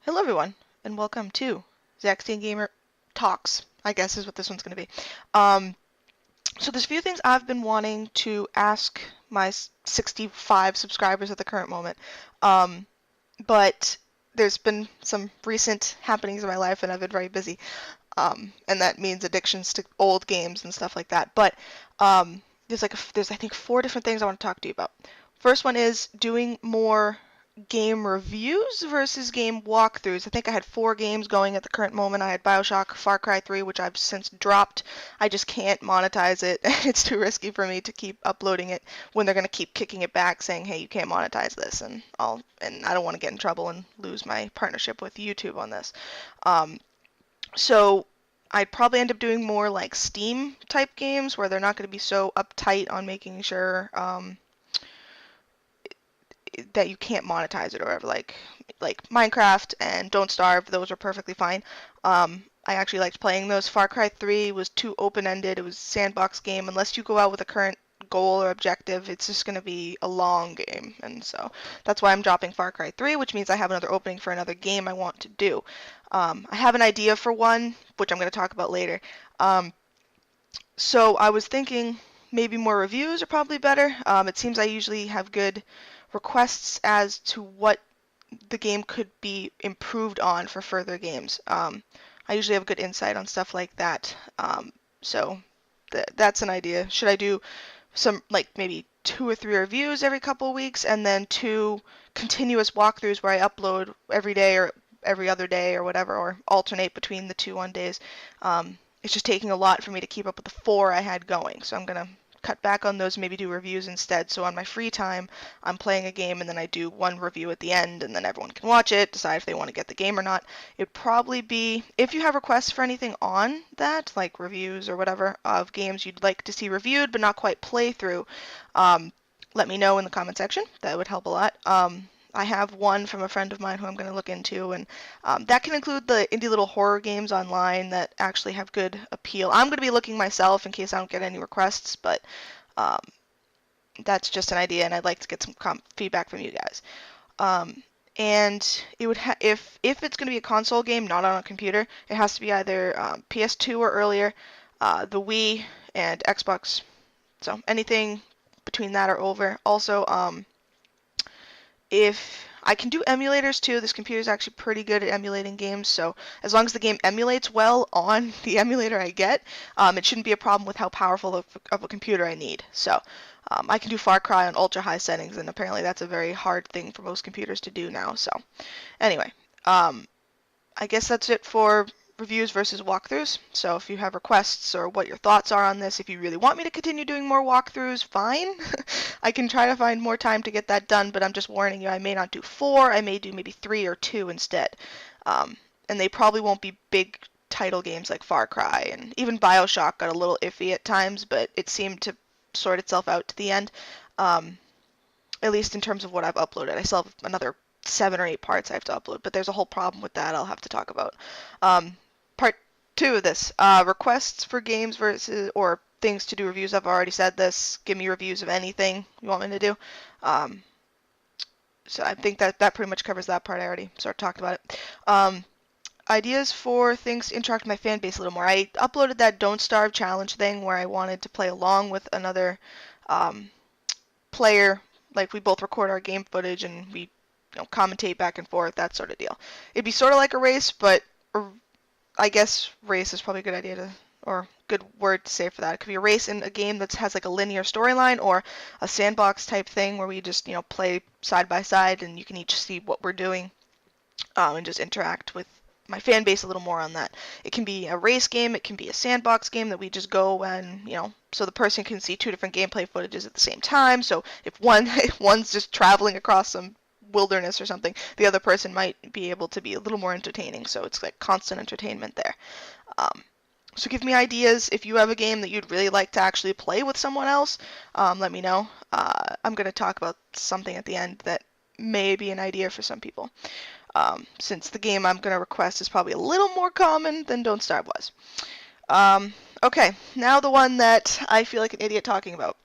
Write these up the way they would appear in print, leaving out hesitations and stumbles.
Hello everyone, and welcome to ZexionGamer Talks, I guess is what this one's going to be. So there's a few things I've been wanting to ask my 65 subscribers at the current moment, but there's been some recent happenings in my life and I've been very busy, and that means addictions to old games and stuff like that. But there's I think 4 different things I want to talk to you about. First one is doing more game reviews versus game walkthroughs. I think I had 4 games going at the current moment. I had BioShock, Far Cry 3, which I've since dropped. I just can't monetize it. It's too risky for me to keep uploading it when they're going to keep kicking it back saying, hey, you can't monetize this, and I don't want to get in trouble and lose my partnership with YouTube on this. So I'd probably end up doing more like Steam type games where they're not going to be so uptight on making sure that you can't monetize it or whatever, like Minecraft and Don't Starve. Those are perfectly fine. I actually liked playing those. Far Cry 3 was too open-ended. It was a sandbox game. Unless you go out with a current goal or objective, it's just going to be a long game, and so that's why I'm dropping Far Cry 3, which means I have another opening for another game I want to do. I have an idea for one, which I'm going to talk about later. So I was thinking maybe more reviews are probably better. It seems I usually have good requests as to what the game could be improved on for further games. I usually have good insight on stuff like that. So that's an idea. Should I do some, like, maybe 2 or 3 reviews every couple of weeks and then 2 continuous walkthroughs where I upload every day or every other day or whatever, or alternate between the 2 on days? It's just taking a lot for me to keep up with the 4 I had going, so I'm going to cut back on those, maybe do reviews instead. So on my free time, I'm playing a game and then I do one review at the end and then everyone can watch it, decide if they want to get the game or not. It'd probably be, if you have requests for anything on that, like reviews or whatever, of games you'd like to see reviewed but not quite play through, let me know in the comment section. That would help a lot. I have one from a friend of mine who I'm going to look into, and that can include the indie little horror games online that actually have good appeal. I'm going to be looking myself in case I don't get any requests, but um, that's just an idea, and I'd like to get some feedback from you guys. And it would if it's going to be a console game, not on a computer, it has to be either PS2 or earlier, the Wii, and Xbox. So anything between that or over. Also, if I can do emulators too. This computer is actually pretty good at emulating games, so as long as the game emulates well on the emulator I get, it shouldn't be a problem with how powerful of a computer I need. So I can do Far Cry on ultra high settings, and apparently that's a very hard thing for most computers to do now. So anyway, I guess that's it for reviews versus walkthroughs. So if you have requests or what your thoughts are on this, if you really want me to continue doing more walkthroughs, fine. I can try to find more time to get that done, but I'm just warning you, I may not do 4, I may do maybe 3 or 2 instead. And they probably won't be big title games like Far Cry, and even BioShock got a little iffy at times, but it seemed to sort itself out to the end, at least in terms of what I've uploaded. I still have another 7 or 8 parts I have to upload, but there's a whole problem with that I'll have to talk about. Part 2 of this, requests for games versus, or things to do reviews of. I've already said this. Give me reviews of anything you want me to do. So I think that pretty much covers that part. I already sort of talked about it. Ideas for things to interact with my fan base a little more. I uploaded that Don't Starve challenge thing where I wanted to play along with another player. Like, we both record our game footage and we commentate back and forth, that sort of deal. It'd be sort of like a race, but I guess race is probably a good idea to, or good word to say for that. It could be a race in a game that has like a linear storyline, or a sandbox type thing where we just, play side by side and you can each see what we're doing, and just interact with my fan base a little more on that. It can be a race game, it can be a sandbox game that we just go and, so the person can see 2 different gameplay footages at the same time. So if one's just traveling across some wilderness or something, the other person might be able to be a little more entertaining, so it's like constant entertainment there. So give me ideas. If you have a game that you'd really like to actually play with someone else, let me know. I'm going to talk about something at the end that may be an idea for some people, since the game I'm going to request is probably a little more common than Don't Starve was. Okay, now the one that I feel like an idiot talking about.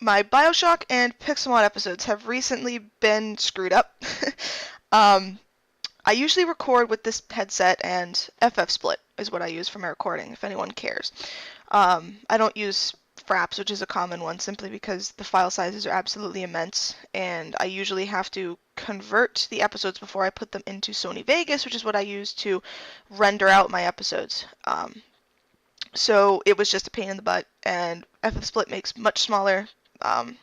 My BioShock and Pixelmon episodes have recently been screwed up. Um, I usually record with this headset, and FF Split is what I use for my recording, if anyone cares. I don't use Fraps, which is a common one, simply because the file sizes are absolutely immense, and I usually have to convert the episodes before I put them into Sony Vegas, which is what I use to render out my episodes. So it was just a pain in the butt, and FF Split makes much smaller. Um,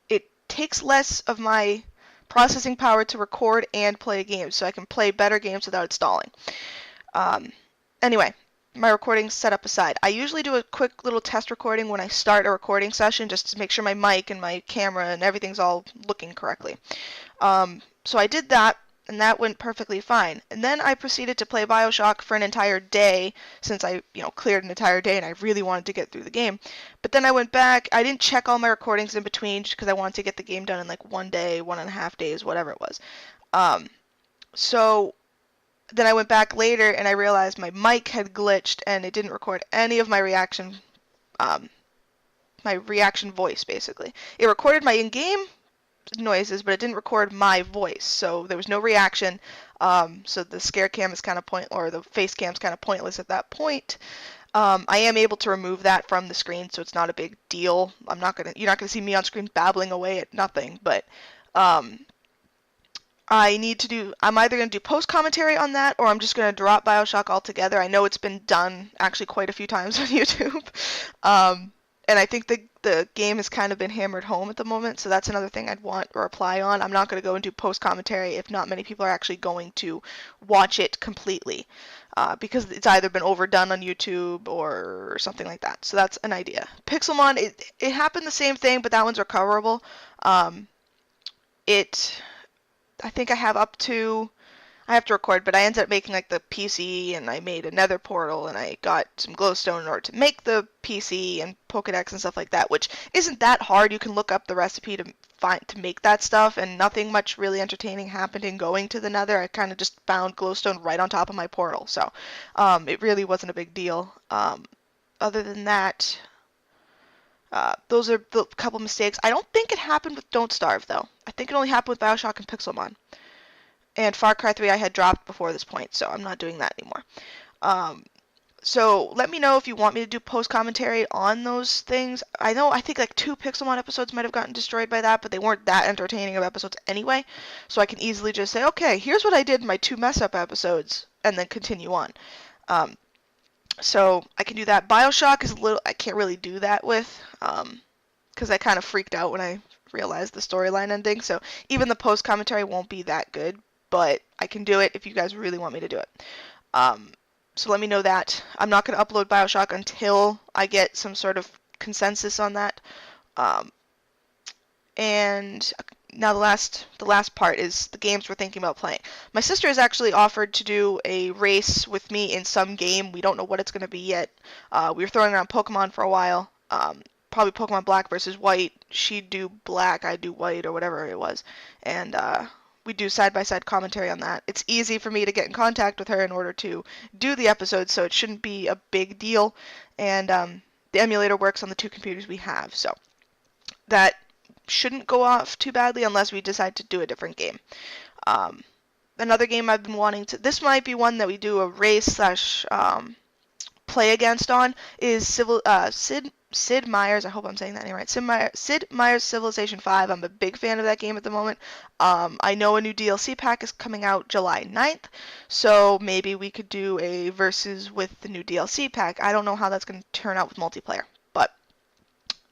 it takes less of my processing power to record and play games, so I can play better games without it stalling. Um, anyway, my recording setup aside, I usually do a quick little test recording when I start a recording session just to make sure my mic and my camera and everything's all looking correctly. So I did that, and that went perfectly fine. And then I proceeded to play BioShock for an entire day, since I, cleared an entire day and I really wanted to get through the game. But then I went back. I didn't check all my recordings in between just because I wanted to get the game done in like 1 day, 1.5 days, whatever it was. So then I went back later and I realized my mic had glitched and it didn't record any of my reaction voice, basically. It recorded my in-game noises, but it didn't record my voice, so there was no reaction. So the scare cam is kind of or the face cam is kind of pointless at that point. I am able to remove that from the screen, so it's not a big deal. You're not gonna see me on screen babbling away at nothing, but I'm either going to do post commentary on that, or I'm just going to drop BioShock altogether. I know it's been done actually quite a few times on YouTube. And I think the game has kind of been hammered home at the moment, so that's another thing I'd want a reply on. I'm not going to go and do post commentary if not many people are actually going to watch it completely, because it's either been overdone on YouTube or something like that. So that's an idea. Pixelmon, it happened the same thing, but that one's recoverable. I think I have to record, but I ended up making like the PC, and I made a nether portal, and I got some glowstone in order to make the PC and Pokedex and stuff like that, which isn't that hard. You can look up the recipe to make that stuff, and nothing much really entertaining happened in going to the nether. I kind of just found glowstone right on top of my portal, so it really wasn't a big deal. Other than that, those are the couple mistakes. I don't think it happened with Don't Starve, though. I think it only happened with BioShock and Pixelmon. And Far Cry 3 I had dropped before this point, so I'm not doing that anymore. So let me know if you want me to do post-commentary on those things. I think like 2 Pixelmon episodes might have gotten destroyed by that, but they weren't that entertaining of episodes anyway. So I can easily just say, okay, here's what I did in my 2 mess-up episodes, and then continue on. So I can do that. BioShock is I can't really do that with, because I kind of freaked out when I realized the storyline ending. So even the post-commentary won't be that good, but I can do it if you guys really want me to do it. So let me know that. I'm not going to upload BioShock until I get some sort of consensus on that. And now the last part is the games we're thinking about playing. My sister has actually offered to do a race with me in some game. We don't know what it's going to be yet. We were throwing around Pokemon for a while. Probably Pokemon Black versus White. She'd do Black, I'd do White, or whatever it was. And we do side-by-side commentary on that. It's easy for me to get in contact with her in order to do the episode, so it shouldn't be a big deal. And the emulator works on the 2 computers we have, so that shouldn't go off too badly unless we decide to do a different game. Another game I've been wanting to... This might be one that we do a race / play against on, is Sid Meier's, I hope I'm saying that name right, Sid Meier's Civilization 5. I'm a big fan of that game at the moment. I know a new DLC pack is coming out July 9th, so maybe we could do a versus with the new DLC pack. I don't know how that's going to turn out with multiplayer, but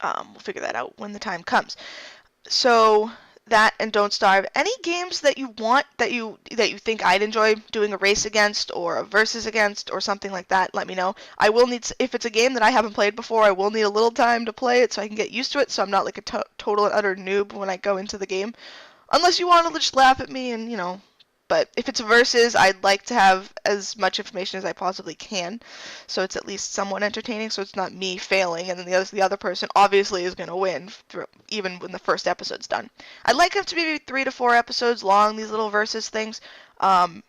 we'll figure that out when the time comes. So that and Don't Starve. Any games that you want that you think I'd enjoy doing a race against or a versus against or something like that, let me know. I will need, if it's a game that I haven't played before, I will need a little time to play it so I can get used to it, so I'm not like a total and utter noob when I go into the game. Unless you want to just laugh at me and, but if it's a versus, I'd like to have as much information as I possibly can, so it's at least somewhat entertaining, so it's not me failing, and then the other person obviously is going to win, even when the first episode's done. I'd like them to be 3 to 4 episodes long, these little versus things, and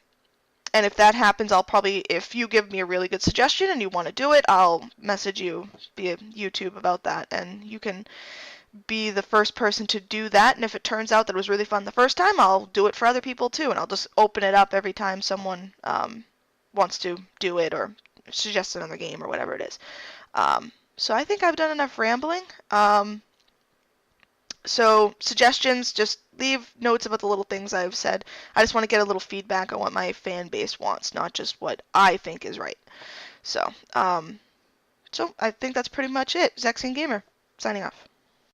if that happens, I'll probably, if you give me a really good suggestion and you want to do it, I'll message you via YouTube about that, and you can be the first person to do that, and if it turns out that it was really fun the first time, I'll do it for other people too, and I'll just open it up every time someone wants to do it or suggest another game or whatever it is. So I think I've done enough rambling. So suggestions, just leave notes about the little things I've said. I just want to get a little feedback on what my fan base wants, not just what I think is right. So I think that's pretty much it. ZexionGamer, signing off.